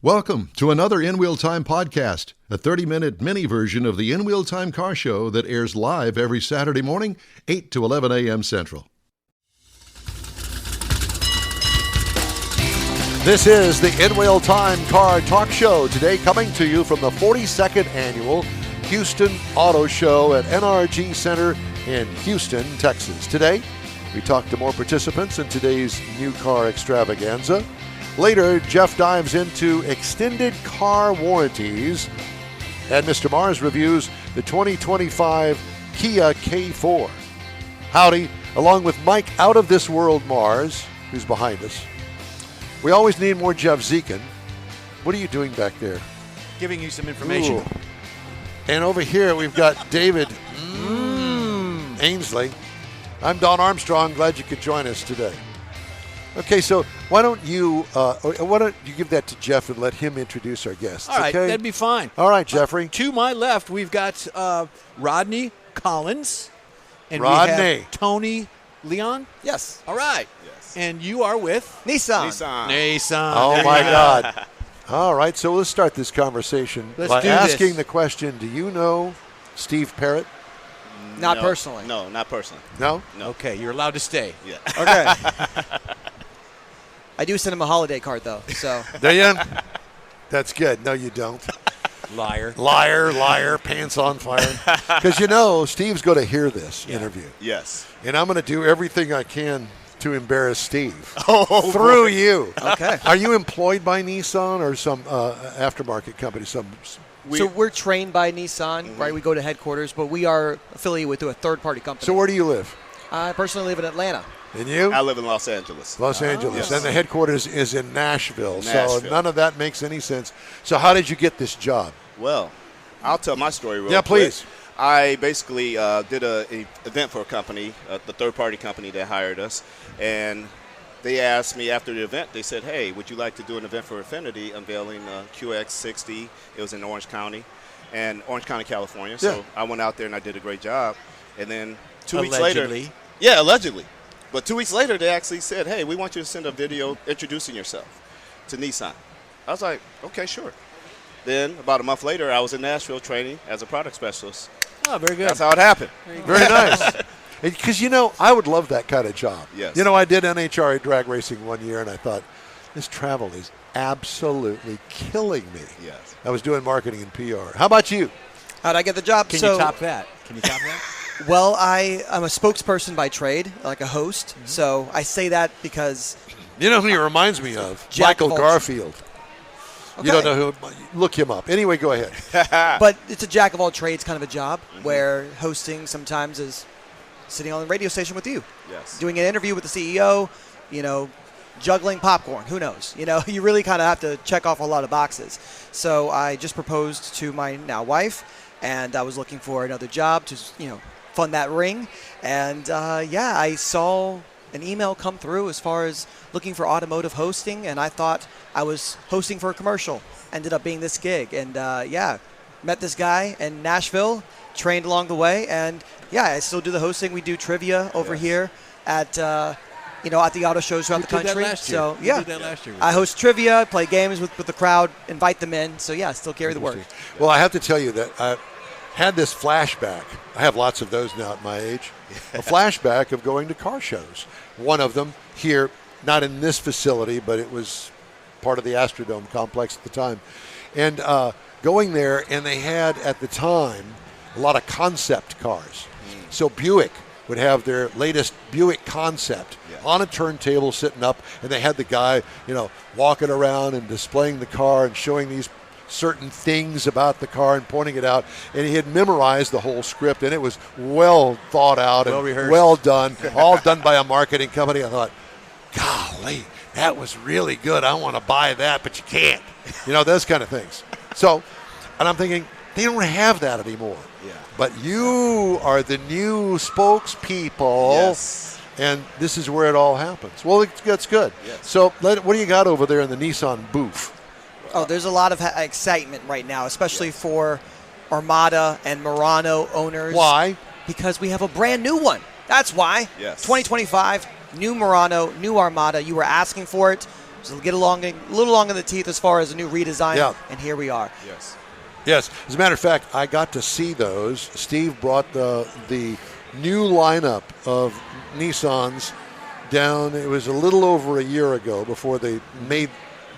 Welcome to another In Wheel Time podcast, a 30-minute mini version of the In Wheel Time car show that airs live every Saturday morning, 8 to 11 a.m. Central. This is the In Wheel Time Car Talk Show, today coming to you from the 42nd Annual Houston Auto Show at NRG Center in Houston, Texas. Today, we talk to more participants in today's new car extravaganza. Later, Jeff dives into extended car warranties, and Mr. Mars reviews the 2025 Kia K4. Howdy, along with Mike Out of This World Mars, who's behind us. We always need more Jeff Zekin. What are you doing back there? Giving you some information. Ooh. And over here, we've got David Ainsley. I'm Don Armstrong. Glad you could join us today. Okay, so why don't you give that to Jeff and let him introduce our guests? All right, okay? that'd be fine. All right, Jeffrey. To my left, we've got Rodney Collins. And Rodney. we have Tony Leon. Yes. All right. Yes. And you are with? Nissan. Nissan. Oh, There my you go. God. All right, so let's start this conversation Let's by do asking this. the question, do you know Steve Parrott? Not personally. No, not personally. No? No. Okay, you're allowed to stay. Yeah. Okay. I do send him a holiday card, though. So Do you? That's good. No, you don't. Liar. Liar, pants on fire. Because you know, Steve's going to hear this interview. Yes. And I'm going to do everything I can to embarrass Steve Through you. okay. Are you employed by Nissan or some aftermarket company? So we're trained by Nissan, right? We go to headquarters, but we are affiliated with a third-party company. So where do you live? I personally live in Atlanta. And you? I live in Los Angeles. Los Angeles. Yes. And the headquarters is in Nashville. So Nashville. none of that makes any sense. So how did you get this job? Well, I'll tell my story real Yeah, quick. please. I basically did an event for a company, the third-party company that hired us, and they asked me after the event, they said, hey, would you like to do an event for Affinity unveiling QX60? It was in Orange County, California. So Yeah. I went out there and I did a great job. And then 2 weeks Allegedly. later. Yeah, allegedly. But 2 weeks later, they actually said, hey, we want you to send a video introducing yourself to Nissan. I was like, okay, sure. Then about a month later, I was in Nashville training as a product specialist. Oh, very good. That's how it happened. Very nice. Because, you know, I would love that kind of job. Yes. You know, I did NHRA drag racing one year, and I thought, this travel is absolutely killing me. Yes. I was doing marketing and PR. How about you? How'd I get the job? Can so, you top that? Well, I'm a spokesperson by trade, like a host. So I say that because You know who he reminds me of? Jack Michael of all- Garfield. Okay. You don't know who? Look him up. Anyway, go ahead. But it's a jack of all trades kind of a job where hosting sometimes is sitting on the radio station with you. Yes. Doing an interview with the CEO, you know, juggling popcorn. Who knows? You know, you really kind of have to check off a lot of boxes. So I just proposed to my now wife, and I was looking for another job to, you know, fund that ring. And, I saw an email come through as far as looking for automotive hosting, and I thought I was hosting for a commercial. Ended up being this gig. And, met this guy in Nashville, trained along the way, and, I still do the hosting. We do trivia over here at the auto shows throughout the country. Last year. So, You did that last year. I host trivia, play games with the crowd, invite them in. So, I still carry the work. Well, I have to tell you that I had this flashback. I have lots of those now at my age. A flashback of going to car shows. One of them here, not in this facility, but it was part of the Astrodome complex at the time. And going there, and they had, at the time, a lot of concept cars. So Buick would have their latest Buick concept on a turntable sitting up, and they had the guy, walking around and displaying the car and showing these certain things about the car and pointing it out. And he had memorized the whole script, and it was well thought out and Well-rehearsed. well done, all done by a marketing company. I thought, golly, that was really good. I want to buy that, but you can't. Those kind of things. So, and I'm thinking, they don't have that anymore. Yeah. But you are the new spokespeople, Yes. and this is where it all happens. Well, that's good. Yes. So what do you got over there in the Nissan booth? Oh, there's a lot of excitement right now, especially for Armada and Murano owners. Why? Because we have a brand new one. That's why. Yes. 2025, new Murano, new Armada. You were asking for it. was a little long in the teeth as far as a new redesign, Yeah. and here we are. Yes. Yes. As a matter of fact, I got to see those. Steve brought the new lineup of Nissans down. It was a little over a year ago before they made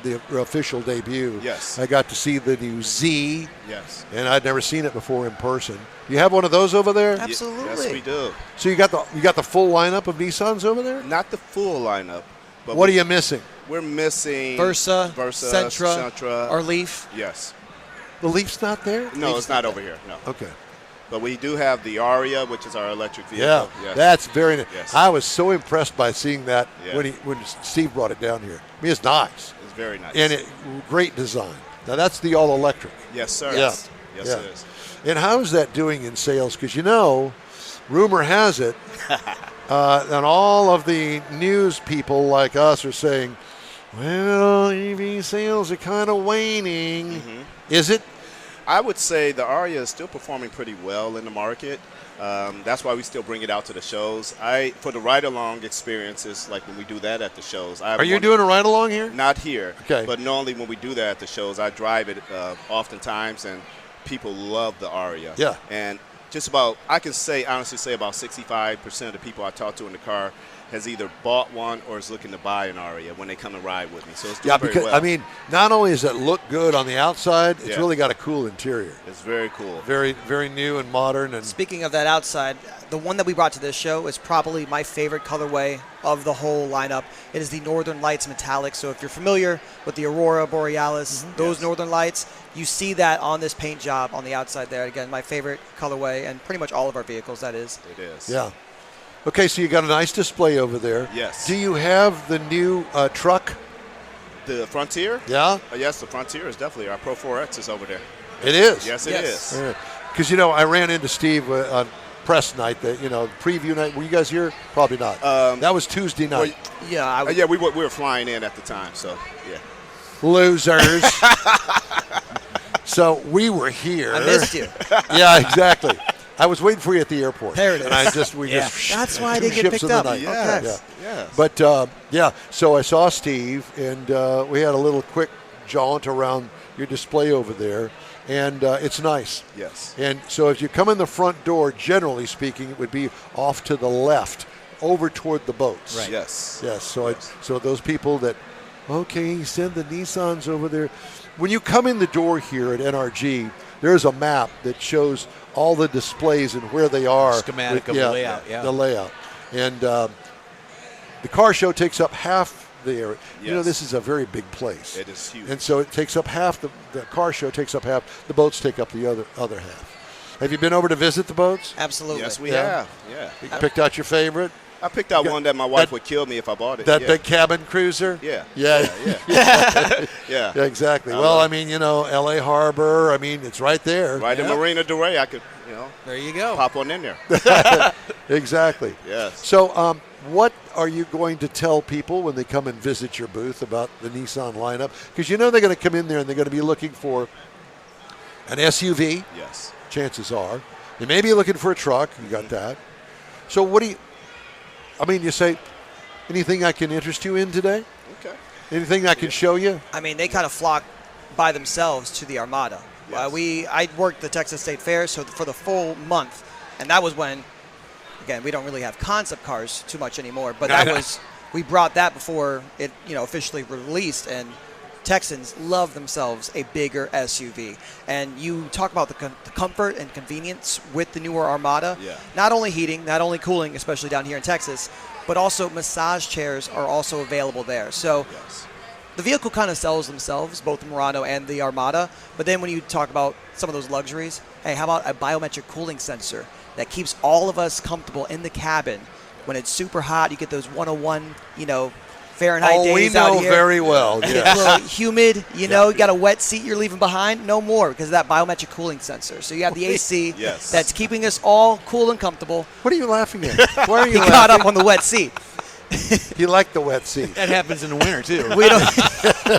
the official debut. Yes. I got to see the new Z, Yes. and I'd never seen it before in person. You have one of those over there? Absolutely. Yes, we do. So you got the full lineup of Nissans over there? Not the full lineup, but What are you missing? we're missing Versa, Sentra, our Leaf. Yes. The Leaf's not there? No, it's not over here. No. Okay. But we do have the Aria, which is our electric vehicle. Yeah, Yes. that's very nice. Yes. I was so impressed by seeing that Yeah. when Steve brought it down here. I mean, it's nice. It's very nice. And great design. Now, that's the all-electric. Yes, sir. Yeah. Yes, Yeah. it is. And how is that doing in sales? Because, rumor has it, and all of the news people like us are saying, well, EV sales are kind of waning. Mm-hmm. Is it? I would say the Aria is still performing pretty well in the market. That's why we still bring it out to the shows. For the ride-along experiences, like when we do that at the shows. Are you doing a ride-along here? Not here. Okay. But normally when we do that at the shows, I drive it oftentimes, and people love the Aria. Yeah. And I can honestly say about 65% of the people I talk to in the car has either bought one or is looking to buy an Aria when they come and ride with me. So it's doing very because, well. not only does it look good on the outside, it's Yeah. really got a cool interior. It's very cool. Very, very new and modern. And Speaking of that outside, the one that we brought to this show is probably my favorite colorway of the whole lineup. It is the Northern Lights Metallic. So if you're familiar with the Aurora Borealis, those Yes. Northern Lights, you see that on this paint job on the outside there. Again, my favorite colorway, and pretty much all of our vehicles, that is. It is. yeah. Okay, so you got a nice display over there. Yes. Do you have the new truck? The Frontier? Yeah, Yes, the Frontier is definitely our Pro 4X is over there. it is. Yes, it Yes. is. Because I ran into Steve on press night. That preview night. Were you guys here? Probably not. That was Tuesday night. Yeah, Yeah, we were flying in at the time, so yeah. Losers. So we were here. I missed you. Yeah, exactly. I was waiting for you at the airport. There it And we Yeah. just That's why I two didn't get ships picked in the up. night. Yes. Yeah. Yes. But so I saw Steve, and we had a little quick jaunt around your display over there, and it's nice. Yes. And so as you come in the front door, generally speaking, it would be off to the left, over toward the boats. Right. Yes. Yes. So those people that, okay, send the Nissans over there. When you come in the door here at NRG, there's a map that shows all the displays and where they are. Schematic of the layout, yeah. The layout. And the car show takes up half the area. Yes. This is a very big place. It is huge. And so it takes up half, the car show takes up half, the boats take up the other half. Have you been over to visit the boats? Absolutely. Yes, we Yeah. have. Yeah. You picked out your favorite? I picked out Yeah. one that my wife That- would kill me if I bought it. That yeah. big cabin cruiser? Yeah. Yeah. Yeah. Yeah, exactly. I Well, love LA Harbor, it's right there. Right in Marina Del Rey, I could, There you go. pop one in there. Exactly. Yes. So, what are you going to tell people when they come and visit your booth about the Nissan lineup? Because they're going to come in there and they're going to be looking for an SUV, Yes. chances are. They may be looking for a truck. You got that. So what do you say, anything I can interest you in today? Okay. Anything I can show you? They kind of flock by themselves to the Armada. Yes. I worked the Texas State Fair, so for the full month, and that was when, again, we don't really have concept cars too much anymore, but we brought that before it officially released, and Texans love themselves a bigger SUV. And you talk about the comfort and convenience with the newer Armada. Yeah. Not only heating, not only cooling, especially down here in Texas, but also massage chairs are also available there. So Yes. the vehicle kind of sells themselves, both the Murano and the Armada. But then when you talk about some of those luxuries, hey, how about a biometric cooling sensor that keeps all of us comfortable in the cabin? When it's super hot, you get those 101, Fahrenheit days we out know here. very well. And Yes. it's a little humid, you got a wet seat you're leaving behind. No more because of that biometric cooling sensor. So you have the AC Yes. that's keeping us all cool and comfortable. What are you laughing at? Why are you He laughing? caught up on the wet seat. You like the wet seat. That happens in the winter, too. We don't.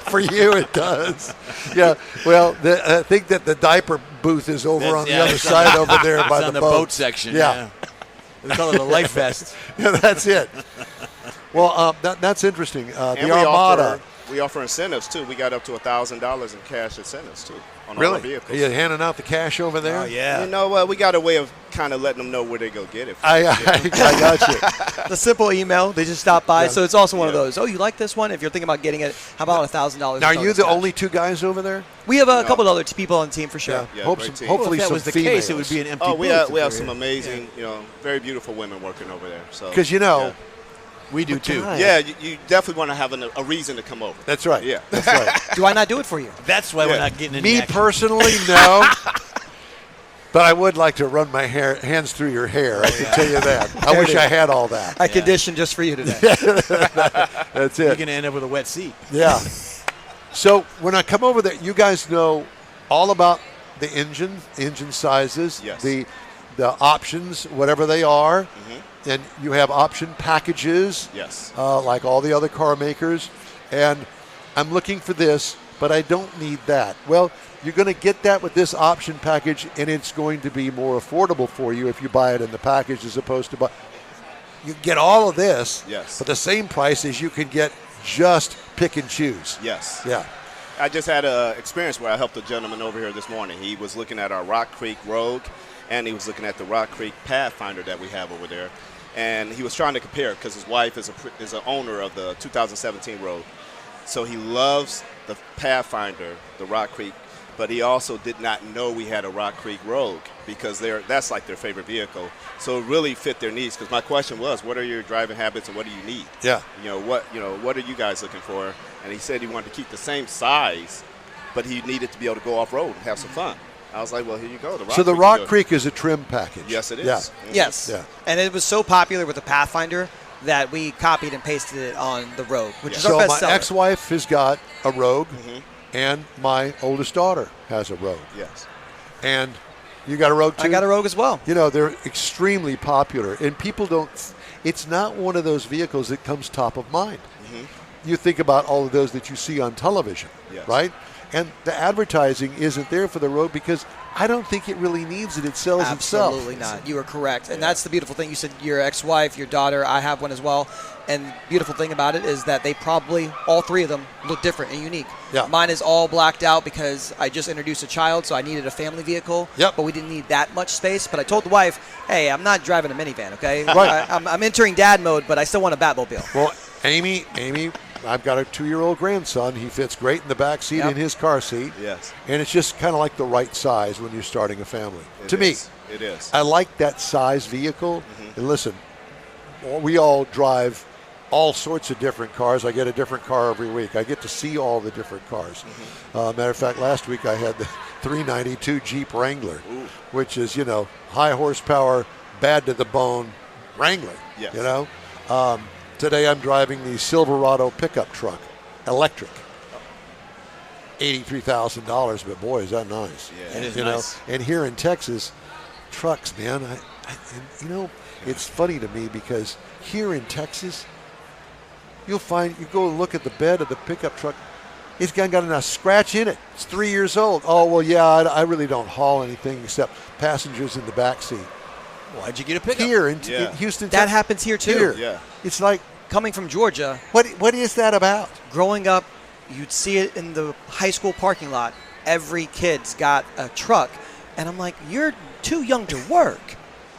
For you, it does. Yeah. Well, I think that the diaper booth is over on the other it's side on over there by it's on the boat. boat section. Yeah. We call it a life vest. Yeah, that's it. Well, that's interesting. And The we Armada. We offer incentives too. We got up to $1,000 in cash incentives too on all our Really? Are vehicles. you handing out the cash over there? Oh, yeah. You know what? We got a way of kind of letting them know where they go get it from. I got you. The simple email, they just stop by. Yeah. So it's also one of Yeah. those. Oh, you like this one? If you're thinking about getting it, how about $1,000? Now, are you the only two guys over there? We have a couple of other people on the team for sure. Yeah, Hope great some, team. hopefully If that some was the females. case, it would be an empty Oh, booth. we have if some we're- amazing, very beautiful women working over there. So Because, We do too. God. yeah, you definitely want to have a reason to come over. That's right. Yeah. That's right. Do I not do it for you? That's why we're Yeah. not getting in Me the action. personally, no. But I would like to run my hands through your hair. I can tell you that. I There wish it I is. had all that. I conditioned just for you today. That's You're it. going to end up with a wet seat. Yeah. So when I come over there, you guys know all about the engine sizes, Yes. the options, whatever they are, and you have option packages, Yes. like all the other car makers. And I'm looking for this, but I don't need that. Well, you're going to get that with this option package, and it's going to be more affordable for you if you buy it in the package as opposed to buy. You get all of this Yes. for the same price as you can get just pick and choose. Yes. Yeah. I just had an experience where I helped a gentleman over here this morning. He was looking at our Rock Creek Rogue, and he was looking at the Rock Creek Pathfinder that we have over there. And he was trying to compare because his wife is an owner of the 2017 Rogue. So he loves the Pathfinder, the Rock Creek, but he also did not know we had a Rock Creek Rogue because that's like their favorite vehicle. So it really fit their needs. Because my question was, what are your driving habits and what do you need? Yeah. What are you guys looking for? And he said he wanted to keep the same size, but he needed to be able to go off road and have some fun. I was like, well, here you go. So the Rock Creek is a trim package. Yes, it is. Yeah. Mhm. Yes. Yeah. And it was so popular with the Pathfinder that we copied and pasted it on the Rogue, which is So our best my seller. ex-wife has got a Rogue, and my oldest daughter has a Rogue. Yes. And you got a Rogue too? I got a Rogue as well. They're extremely popular, and people don't. It's not one of those vehicles that comes top of mind. You think about all of those that you see on television, Yes. right? And the advertising isn't there for the Rogue because I don't think it really needs it. It sells itself. Absolutely not. You are correct. And that's the beautiful thing. You said your ex-wife, your daughter, I have one as well. And beautiful thing about it is that they probably, all three of them, look different and unique. Yeah. Mine is all blacked out because I just introduced a child, so I needed a family vehicle. Yep. But we didn't need that much space. But I told the wife, hey, I'm not driving a minivan, okay? Right. I'm entering dad mode, but I still want a Batmobile. Well, Amy, I've got a 2-year-old grandson. He fits great in the back seat Yep. in his car seat. Yes. And it's just kind of like the right size when you're starting a family. To me, It is. I like that size vehicle. And listen, we all drive all sorts of different cars. I get a different car every week. I get to see all the different cars. Matter of fact, last week I had the 392 Jeep Wrangler, which is, high horsepower, bad to the bone Wrangler. Yes. Today I'm driving the Silverado pickup truck, electric. $83,000, but boy, is that nice. Yeah. It is nice. And here in Texas, trucks, man, it's funny to me because here in Texas, you'll find, you go look at the bed of the pickup truck, it's got a scratch in it. It's 3 years old. Oh, well, yeah, I really don't haul anything except passengers in the back seat. Why'd you get a pickup? Here in Yeah. Houston, That happens here, too. Here. Yeah. It's like, Coming from Georgia, what is that about? growing up, you'd see it in the high school parking lot. Every kid's got a truck. And I'm like, you're too young to work.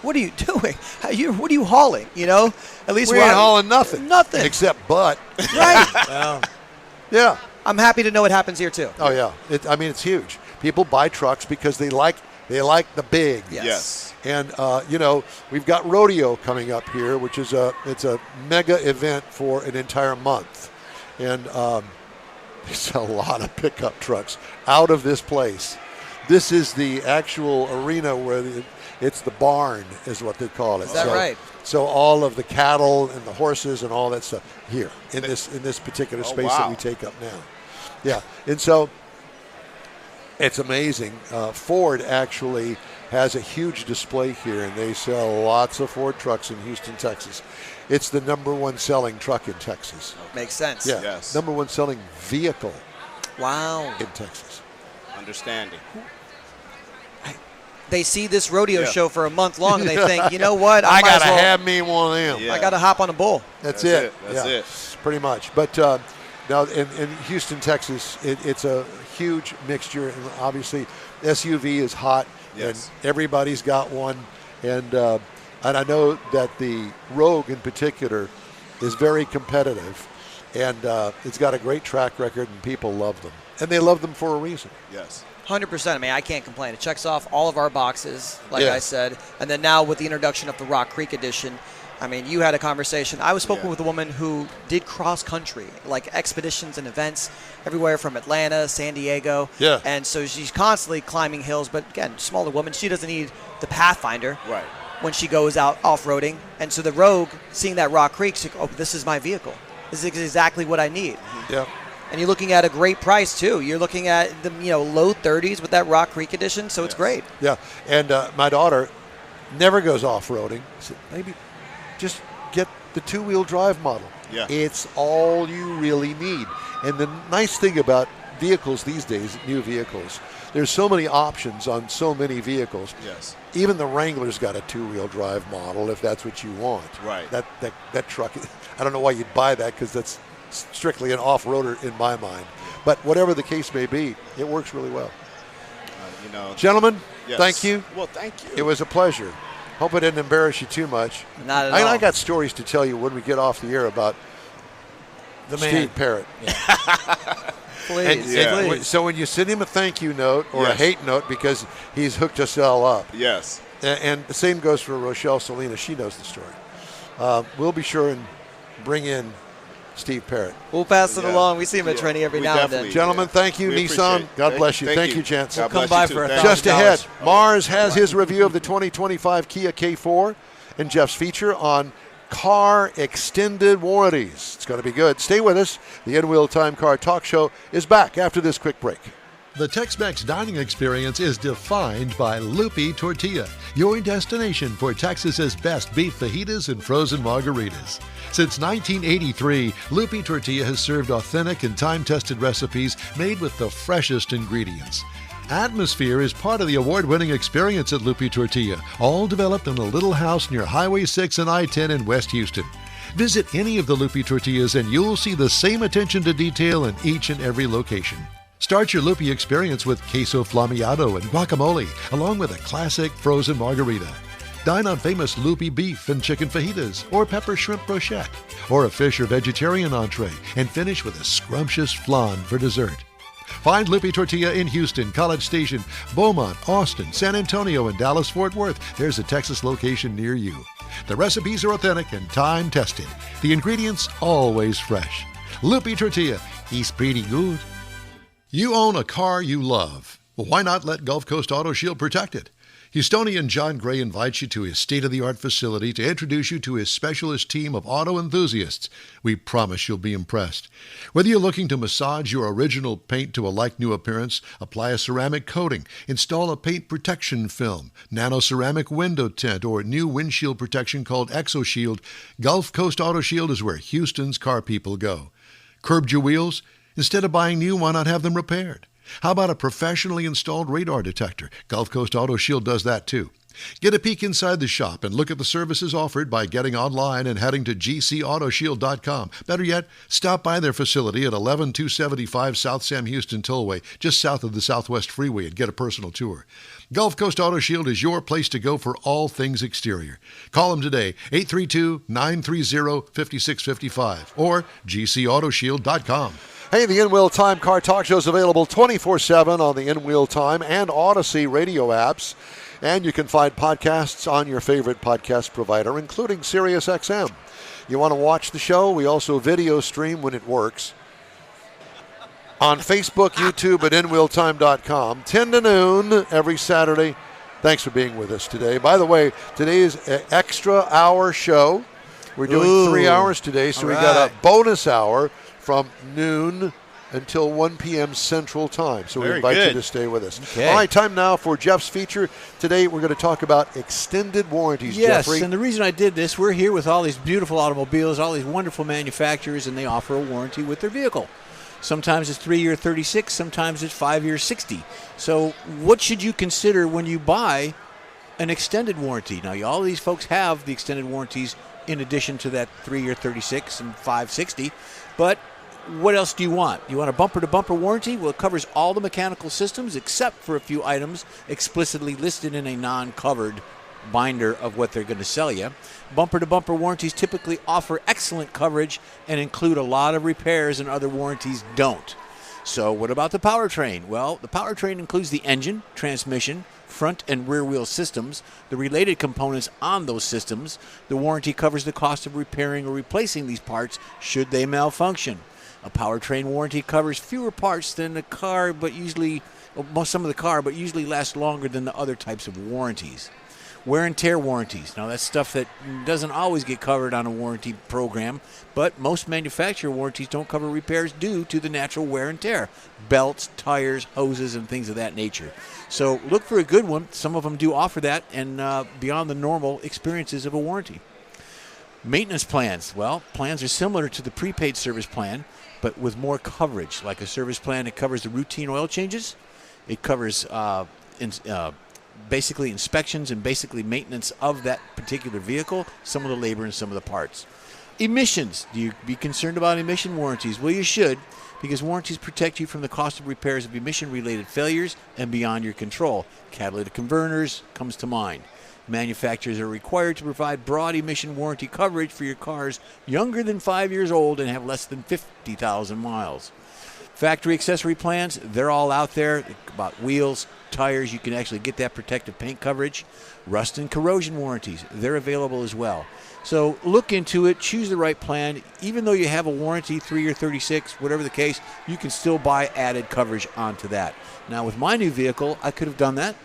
What are you doing? What are you hauling? At least We ain't hauling nothing. Nothing. Except butt. Right. Well, Yeah. I'm happy to know it happens here, too. Oh, yeah. It's huge. People buy trucks because they like the big. Yes. Yes. And, we've got rodeo coming up here, which is it's a mega event for an entire month. And there's a lot of pickup trucks out of this place. This is the actual arena where it's the barn is what they call it. Is that right? So all of the cattle and the horses and all that stuff here in this particular space that wow. we take up now. Yeah. And so it's amazing. Ford actually has a huge display here, and they sell lots of Ford trucks in Houston, Texas. It's the number one selling truck in Texas. Makes sense. Yeah, Yes. number one selling vehicle Wow. in Texas. Understanding. They see this rodeo Yeah. show for a month long, and they think, you know what? I might as gotta well- have me one of them. Yeah. I got to hop on a bull. That's That's it. it. That's Yeah, it. pretty much. But Now, in Houston, Texas, it's a huge mixture, and obviously SUV is hot, Yes. and everybody's got one, and I know that the Rogue in particular is very competitive, and it's got a great track record, and people love them, and they love them for a reason. Yes. 100%. I mean, I can't complain. It checks off all of our boxes, like Yeah. I said. And then now with the introduction of the Rock Creek Edition, I mean, you had a conversation. I was spoken with a woman who did cross country, like expeditions and events everywhere from Atlanta, San Diego. Yeah. And so she's constantly climbing hills. But again, smaller woman, she doesn't need the Pathfinder Right. when she goes out off-roading. And so the Rogue, seeing that Rock Creek, she's like, oh, this is my vehicle. This is exactly what I need. Yeah. And you're looking at a great price too. You're looking at the low 30s with that Rock Creek Edition, so it's great. Yeah, and my daughter never goes off-roading. I said, maybe just get the two-wheel drive model. Yeah. It's all you really need. And the nice thing about vehicles these days, new vehicles, there's so many options on so many vehicles. Yes. Even the Wrangler's got a two-wheel drive model if that's what you want. Right. That truck, I don't know why you'd buy that because that's strictly an off-roader in my mind. But whatever the case may be, it works really well. Gentlemen, Yes. thank you. Well, thank you. It was a pleasure. Hope I didn't embarrass you too much. Not at all. I got stories to tell you when we get off the air about Steve Parrott. Please, And please. so when you send him a thank you note or a Yes. hate note because he's hooked us all up, Yes. and the same goes for Rochelle Salinas. She knows the story. We'll be sure and bring in Steve Parrott. We'll pass it Yeah. along. We see him at Yeah. training every We now and then. definitely- Gentlemen, thank you. We Nissan, appreciate it. God bless you. Thank you, gents. God Come bless by you for too. a Thank Just you. ahead, $1,000. Mars has his review of the 2025 Kia K4 and Jeff's feature on car extended warranties. It's going to be good. Stay with us. The In-Wheel Time Car Talk Show is back after this quick break. The Tex-Mex dining experience is defined by Lupi Tortilla, your destination for Texas's best beef fajitas and frozen margaritas. Since 1983, Lupi Tortilla has served authentic and time-tested recipes made with the freshest ingredients. Atmosphere is part of the award-winning experience at Lupi Tortilla, all developed in a little house near Highway 6 and I-10 in West Houston. Visit any of the Lupi Tortillas and you'll see the same attention to detail in each and every location. Start your Lupi experience with queso flammeado and guacamole, along with a classic frozen margarita. Dine on famous Lupi beef and chicken fajitas, or pepper shrimp brochette, or a fish or vegetarian entree, and finish with a scrumptious flan for dessert. Find Lupi Tortilla in Houston, College Station, Beaumont, Austin, San Antonio, and Dallas-Fort Worth. There's a Texas location near you. The recipes are authentic and time-tested. The ingredients always fresh. Lupi Tortilla, he's pretty good. You own a car you love. Well, why not let Gulf Coast Auto Shield protect it? Houstonian John Gray invites you to his state-of-the-art facility to introduce you to his specialist team of auto enthusiasts. We promise you'll be impressed. Whether you're looking to massage your original paint to a like-new appearance, apply a ceramic coating, install a paint protection film, nano-ceramic window tint, or new windshield protection called ExoShield, Gulf Coast Auto Shield is where Houston's car people go. Curbed your wheels? Instead of buying new, why not have them repaired? How about a professionally installed radar detector? Gulf Coast Auto Shield does that too. Get a peek inside the shop and look at the services offered by getting online and heading to gcautoshield.com. Better yet, stop by their facility at 11275 South Sam Houston Tollway, just south of the Southwest Freeway, and get a personal tour. Gulf Coast Auto Shield is your place to go for all things exterior. Call them today, 832-930-5655 or gcautoshield.com. Hey, the In-Wheel Time Car Talk Show is available 24/7 on the In-Wheel Time and Odyssey radio apps. And you can find podcasts on your favorite podcast provider, including SiriusXM. You want to watch the show? We also video stream when it works. On Facebook, YouTube, and InWheelTime.com, 10 to noon every Saturday. Thanks for being with us today. By the way, today is an extra hour show. We're doing 3 hours today, so we got a bonus hour from noon until 1 p.m. Central Time. So we Very invite you good. to stay with us. Okay. All right, time now for Jeff's feature. Today we're going to talk about extended warranties, Yes, Jeffrey. and the reason I did this, we're here with all these beautiful automobiles, all these wonderful manufacturers, and they offer a warranty with their vehicle. Sometimes it's 3-year 36, sometimes it's 5-year 60. So what should you consider when you buy an extended warranty? Now, all these folks have the extended warranties in addition to that 3-year 36 and 560, but what else do you want? You want a bumper-to-bumper warranty? Well, it covers all the mechanical systems except for a few items explicitly listed in a non-covered binder of what they're going to sell you. Bumper-to-bumper warranties typically offer excellent coverage and include a lot of repairs and other warranties don't. So what about the powertrain? Well, the powertrain includes the engine, transmission, front and rear wheel systems, the related components on those systems. The warranty covers the cost of repairing or replacing these parts should they malfunction. A powertrain warranty covers fewer parts than the car, but usually lasts longer than the other types of warranties. Wear and tear warranties. Now, that's stuff that doesn't always get covered on a warranty program, but most manufacturer warranties don't cover repairs due to the natural wear and tear. Belts, tires, hoses, and things of that nature. So look for a good one. Some of them do offer that and beyond the normal experiences of a warranty. Maintenance plans. Well, plans are similar to the prepaid service plan, but with more coverage. Like a service plan, it covers the routine oil changes. It covers basically inspections and basically maintenance of that particular vehicle, some of the labor and some of the parts. Emissions. Do you be concerned about emission warranties? Well, you should, because warranties protect you from the cost of repairs of emission-related failures and beyond your control. Catalytic converters comes to mind. Manufacturers are required to provide broad emission warranty coverage for your cars younger than 5 years old and have less than 50,000 miles. Factory accessory plans, they're all out there about wheels, tires. You can actually get that protective paint coverage. Rust and corrosion warranties, they're available as well. So look into it, choose the right plan. Even though you have a warranty, 3 or 36, whatever the case, you can still buy added coverage onto that. Now with my new vehicle, I could have done that.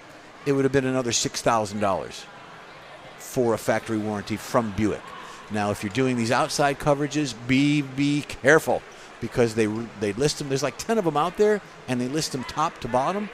It would have been another $6,000 for a factory warranty from Buick. Now if you're doing these outside coverages, be careful, because they list them. There's like 10 of them out there, and they list them top to bottom.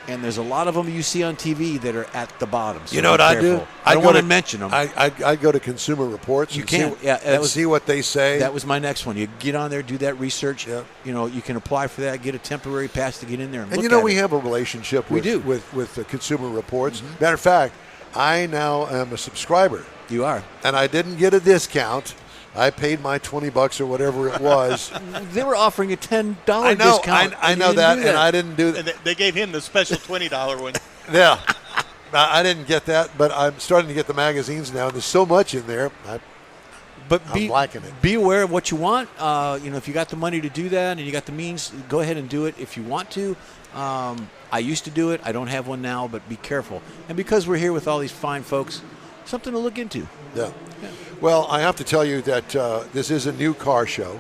And there's a lot of them you see on TV that are at the bottom. So you know what I do? I don't want to mention them. I go to Consumer Reports. You can, see what they say. That was my next one. You get on there, do that research. Yeah. You know, you can apply for that, get a temporary pass to get in there and look you know, at we it. have a relationship with the Consumer Reports. Mm-hmm. Matter of fact, I now am a subscriber. You are. And I didn't get a discount. I paid my $20 or whatever it was. They were offering a $10 discount. I know that, and I didn't do that. And they gave him the special $20 one. Yeah. I didn't get that, but I'm starting to get the magazines now. There's so much in there. I'm liking it. Be aware of what you want. If you got the money to do that and you got the means, go ahead and do it if you want to. I used to do it. I don't have one now, but be careful. And because we're here with all these fine folks, something to look into. Yeah. Well, I have to tell you that this is a new car show.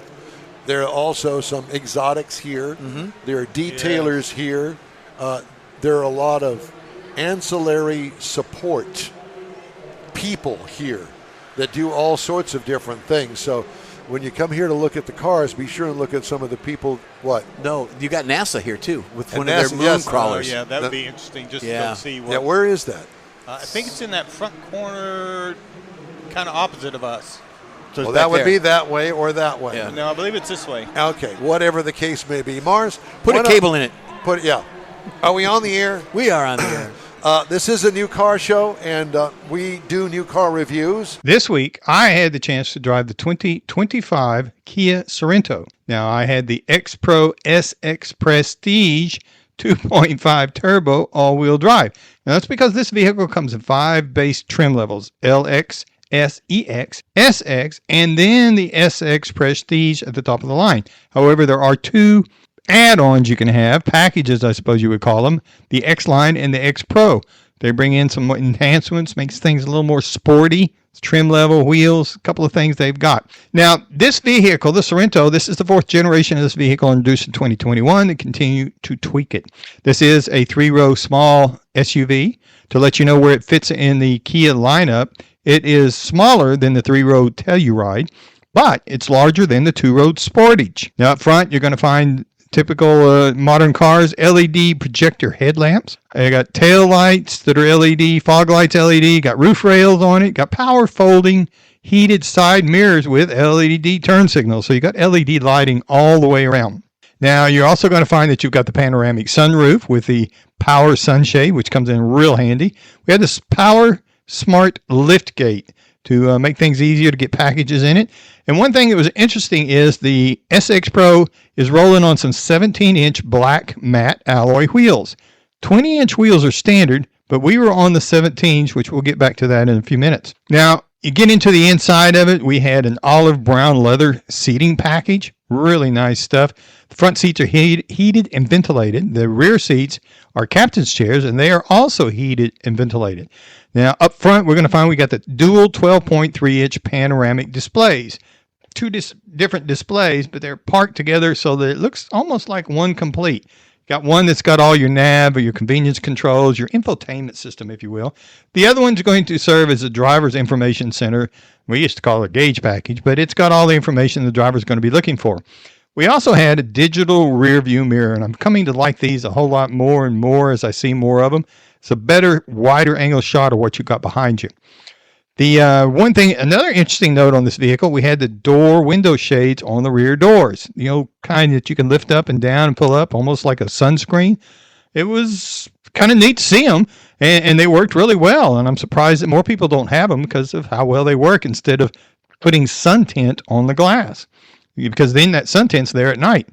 There are also some exotics here. Mm-hmm. There are detailers here. There are a lot of ancillary support people here that do all sorts of different things. So when you come here to look at the cars, be sure and look at some of the people. What? No, you got NASA here too with one NASA, of their moon crawlers. Yeah, that would be interesting just to go see what. Yeah, where is that? I think it's in that front corner, kind of opposite of us. So well, that would be that way or that way. Yeah. No, I believe it's this way. Okay, whatever the case may be. Mars, put a cable in it. Are we on the air? We are on the air. This is a new car show, and we do new car reviews. This week, I had the chance to drive the 2025 Kia Sorento. Now, I had the X-Pro SX Prestige 2.5 turbo all-wheel drive. Now, that's because this vehicle comes in 5 base trim levels: LX, SEX, SX, and then the SX Prestige at the top of the line. However, there are 2 add-ons you can have, packages I suppose you would call them, the X-Line and the X-Pro. They bring in some enhancements, makes things a little more sporty, trim level, wheels, a couple of things they've got. Now, this vehicle, the Sorento, this is the 4th generation of this vehicle introduced in 2021. They continue to tweak it. This is a 3-row small SUV. To let you know where it fits in the Kia lineup, it is smaller than the 3-row Telluride, but it's larger than the 2-row Sportage. Now, up front, you're going to find typical modern cars, LED projector headlamps. I got tail lights that are LED, fog lights LED, got roof rails on it, got power folding, heated side mirrors with LED turn signals. So you got LED lighting all the way around. Now, you're also going to find that you've got the panoramic sunroof with the power sunshade, which comes in real handy. We have this power smart lift gate to make things easier to get packages in it. And one thing that was interesting is the SX Pro is rolling on some 17-inch black matte alloy wheels. 20-inch wheels are standard, but we were on the 17s, which we'll get back to that in a few minutes. Now, you get into the inside of it, we had an olive brown leather seating package. Really nice stuff. The front seats are heated and ventilated. The rear seats are captain's chairs, and they are also heated and ventilated. Now, up front, we're going to find we got the dual 12.3-inch panoramic displays. Two different displays, but they're parked together so that it looks almost like one complete. Got one that's got all your nav or your convenience controls, your infotainment system, if you will. The other one's going to serve as a driver's information center. We used to call it a gauge package, but it's got all the information the driver's going to be looking for. We also had a digital rear view mirror, and I'm coming to like these a whole lot more and more as I see more of them. It's a better, wider angle shot of what you got behind you. The another interesting note on this vehicle, we had the door window shades on the rear doors. The old kind that you can lift up and down and pull up, almost like a sunscreen. It was kind of neat to see them, and they worked really well. And I'm surprised that more people don't have them because of how well they work instead of putting sun tint on the glass, because then that sun tint's there at night.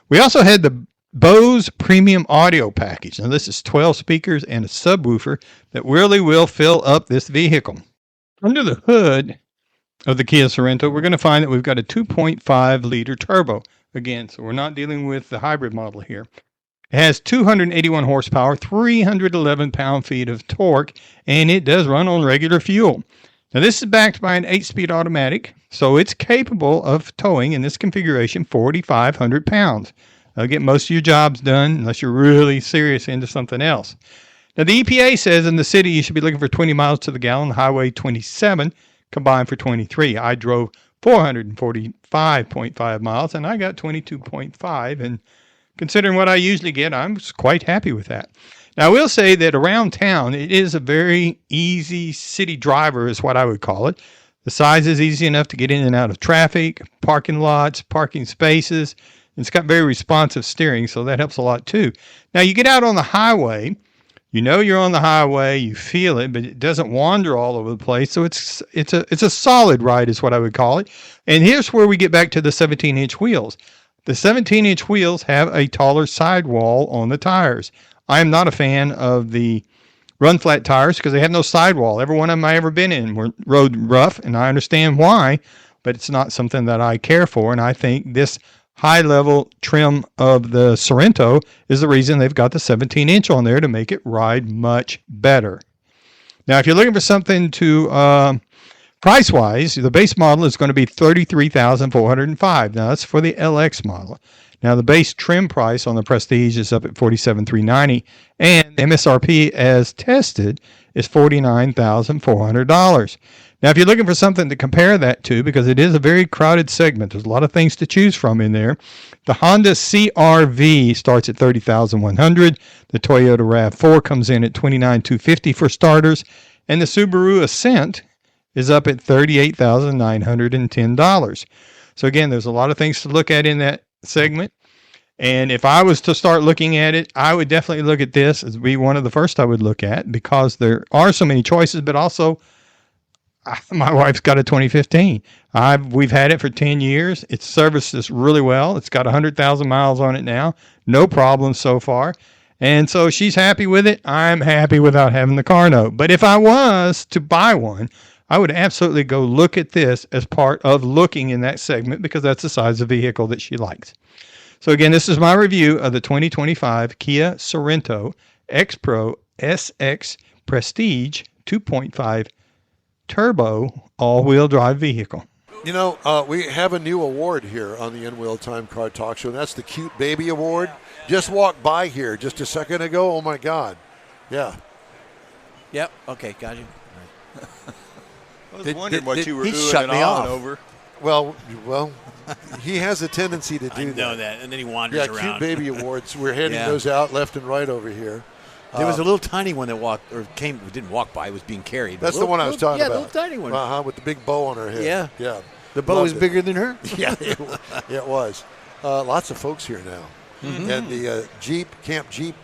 We also had the Bose Premium Audio Package. Now, this is 12 speakers and a subwoofer that really will fill up this vehicle. Under the hood of the Kia Sorento, we're going to find that we've got a 2.5-liter turbo. Again, so we're not dealing with the hybrid model here. It has 281 horsepower, 311 pound-feet of torque, and it does run on regular fuel. Now, this is backed by an 8-speed automatic, so it's capable of towing in this configuration 4,500 pounds. That'll get most of your jobs done unless you're really serious into something else. Now, the EPA says in the city you should be looking for 20 miles to the gallon, Highway 27 combined for 23. I drove 445.5 miles, and I got 22.5, and considering what I usually get, I'm quite happy with that. Now, I will say that around town, it is a very easy city driver is what I would call it. The size is easy enough to get in and out of traffic, parking lots, parking spaces. It's got very responsive steering, so that helps a lot too. Now, you get out on the highway. You know you're on the highway, you feel it, but it doesn't wander all over the place. So it's a solid ride is what I would call it. And here's where we get back to the 17-inch wheels. The 17-inch wheels have a taller sidewall on the tires. I am not a fan of the run flat tires because they have no sidewall. Every one of them I ever been in were rode rough, and I understand why, but it's not something that I care for. And I think this high-level trim of the Sorento is the reason they've got the 17-inch on there to make it ride much better. Now, if you're looking for something to price-wise, the base model is going to be $33,405. Now, that's for the LX model. Now, the base trim price on the Prestige is up at $47,390, and MSRP as tested is $49,400. Now, if you're looking for something to compare that to, because it is a very crowded segment, there's a lot of things to choose from in there. The Honda CR-V starts at $30,100. The Toyota RAV4 comes in at $29,250 for starters, and the Subaru Ascent is up at $38,910. So again, there's a lot of things to look at in that segment. And if I was to start looking at it, I would definitely look at this as be one of the first I would look at, because there are so many choices, but also my wife's got a 2015. We've had it for 10 years. It's serviced us really well. It's got 100,000 miles on it now. No problems so far. And so she's happy with it. I'm happy without having the car note. But if I was to buy one, I would absolutely go look at this as part of looking in that segment, because that's the size of vehicle that she likes. So again, this is my review of the 2025 Kia Sorento X-Pro SX Prestige 2.5 turbo all-wheel drive vehicle. You know, we have a new award here on the In-Wheel Time Car Talk Show, and that's the Cute Baby Award. Just walked by here just a second ago. Oh, my God. Yeah. Yep. Okay, got you. I was wondering what you were he doing shut and me on off. over. Well, he has a tendency to do I know that, and then he wanders Yeah, around. Cute Baby Awards. We're handing Yeah. those out left and right over here. There was a little tiny one that walked, or came, didn't walk by, it was being carried. That's the one I was talking about. Yeah, the little tiny one. With the big bow on her head. Yeah. Yeah. The bow Loved is it. bigger than her. Yeah, it was. Lots of folks here now. Mm-hmm. And the Camp Jeep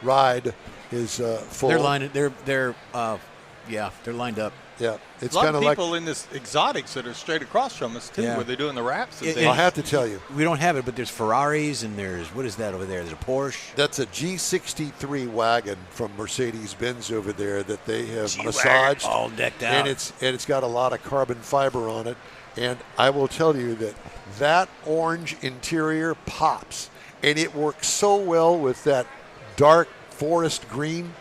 ride is full. They're Yeah, they're lined up. Yeah, it's A lot kind of of like. people in this exotics that are straight across from us, too, Yeah. where they're doing the wraps and It- things. I have to tell you, We don't have it, but there's Ferraris and there's, what is that over there? There's a Porsche. that's a G63 wagon from Mercedes-Benz over there that they have G-Wagon, massaged, all decked out. and it's got a lot of carbon fiber on it. And I will tell you that orange interior pops, and it works so well with that dark forest green.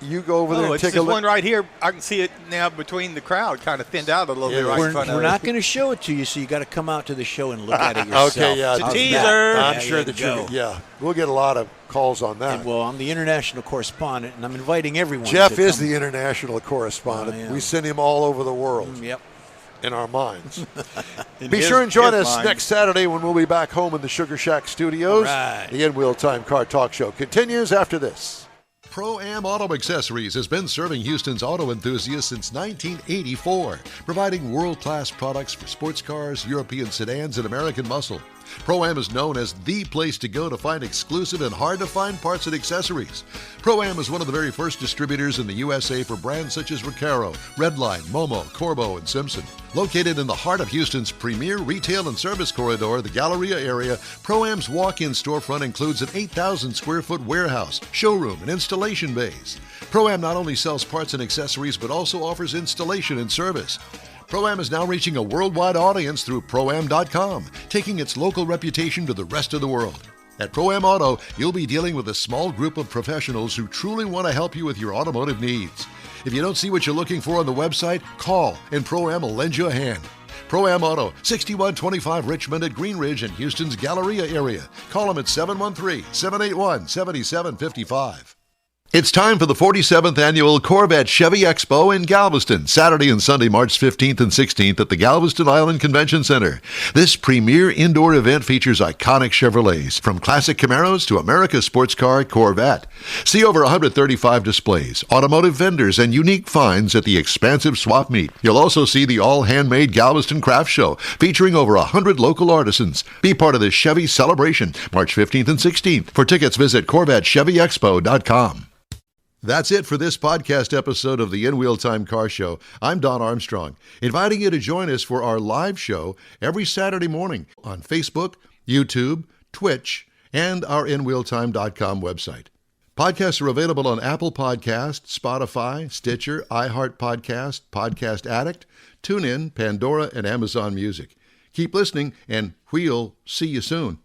You go over there and it's take this a look. one right here. I can see it now between the crowd, kind of thinned out a little bit Yeah. right in We're front of we're it. not going to show it to you, so you got to come out to the show and look at it yourself. Okay, yeah, It's a How's teaser. that? I'm There sure you that go. we'll get a lot of calls on that. And, well, I'm the international correspondent, and I'm inviting everyone. Jeff to is come. the international correspondent. I am. We send him all over the world Yep. in our minds. In Be his- sure and join his us mind. next Saturday when we'll be back home in the Sugar Shack studios. All right. The In Wheel Time Car Talk Show continues after this. Pro-Am Auto Accessories has been serving Houston's auto enthusiasts since 1984, providing world-class products for sports cars, European sedans, and American muscle. Pro-Am is known as the place to go to find exclusive and hard-to-find parts and accessories. Pro-Am is one of the very first distributors in the USA for brands such as Recaro, Redline, Momo, Corbo, and Simpson. Located in the heart of Houston's premier retail and service corridor, the Galleria area, Pro-Am's walk-in storefront includes an 8,000 square foot warehouse, showroom, and installation bays. Pro-Am not only sells parts and accessories, but also offers installation and service. Pro-Am is now reaching a worldwide audience through Pro-Am.com, taking its local reputation to the rest of the world. At Pro-Am Auto, you'll be dealing with a small group of professionals who truly want to help you with your automotive needs. If you don't see what you're looking for on the website, call and Pro-Am will lend you a hand. Pro-Am Auto, 6125 Richmond at Green Ridge in Houston's Galleria area. Call them at 713-781-7755. It's time for the 47th Annual Corvette Chevy Expo in Galveston, Saturday and Sunday, March 15th and 16th at the Galveston Island Convention Center. This premier indoor event features iconic Chevrolets, from classic Camaros to America's sports car Corvette. See over 135 displays, automotive vendors, and unique finds at the expansive swap meet. You'll also see the all-handmade Galveston Craft Show, featuring over 100 local artisans. Be part of this Chevy celebration, March 15th and 16th. For tickets, visit CorvetteChevyExpo.com. That's it for this podcast episode of the In Wheel Time Car Show. I'm Don Armstrong, inviting you to join us for our live show every Saturday morning on Facebook, YouTube, Twitch, and our InWheelTime.com website. Podcasts are available on Apple Podcasts, Spotify, Stitcher, iHeart Podcast, Podcast Addict, TuneIn, Pandora, and Amazon Music. Keep listening, and we'll see you soon.